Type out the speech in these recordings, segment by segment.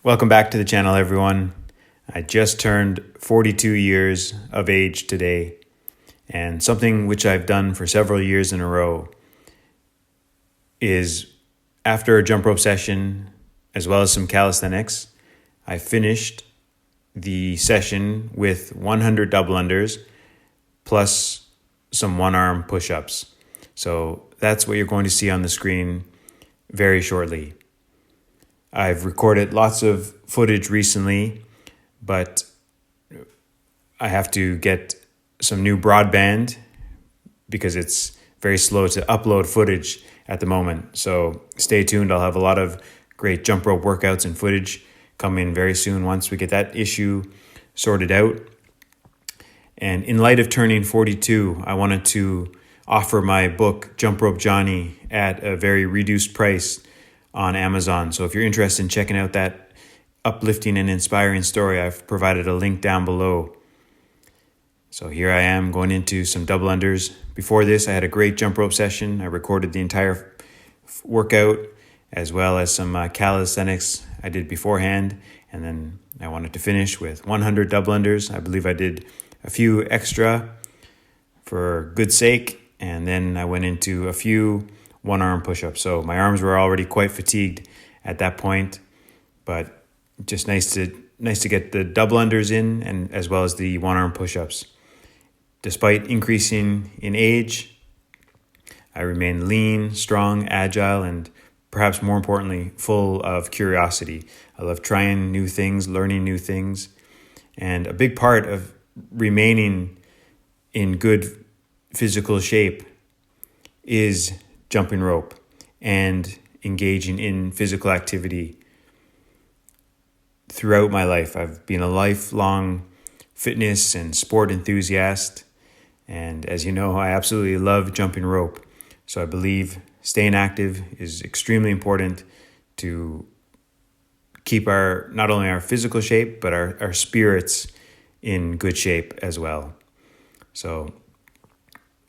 Welcome back to the channel, everyone. I just turned 42 years of age today, and something which I've done for several years in a row is after a jump rope session, as well as some calisthenics, I finished the session with 100 double unders plus some one-arm push-ups. So that's what you're going to see on the screen very shortly. I've recorded lots of footage recently, but I have to get some new broadband because it's very slow to upload footage at the moment. So stay tuned. I'll have a lot of great jump rope workouts and footage coming very soon once we get that issue sorted out. And in light of turning 42, I wanted to offer my book, Jump Rope Johnny, at a very reduced price on Amazon. So if you're interested in checking out that uplifting and inspiring story, I've provided a link down below. So here I am going into some double unders. Before this, I had a great jump rope session. I recorded the entire workout as well as some calisthenics I did beforehand. And then I wanted to finish with 100 double unders. I believe I did a few extra for good sake. And then I went into a few one-arm push-ups. So my arms were already quite fatigued at that point, but just nice to get the double unders in, and as well as the one-arm push-ups. Despite increasing in age, I remain lean, strong, agile, and perhaps more importantly, full of curiosity. I love trying new things, learning new things, and a big part of remaining in good physical shape is jumping rope and engaging in physical activity. Throughout my life, I've been a lifelong fitness and sport enthusiast. And as you know, I absolutely love jumping rope. So I believe staying active is extremely important to keep not only our physical shape, but our spirits in good shape as well. So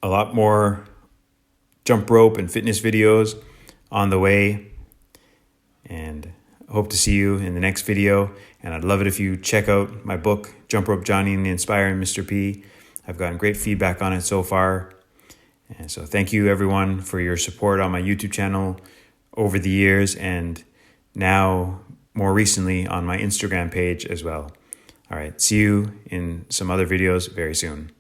a lot more jump rope and fitness videos on the way, and hope to see you in the next video. And I'd love it if you check out my book, Jump Rope Johnny and the Inspiring Mr. P. I've gotten great feedback on it so far. And so thank you everyone for your support on my YouTube channel over the years, and now more recently on my Instagram page as well. All right, see you in some other videos very soon.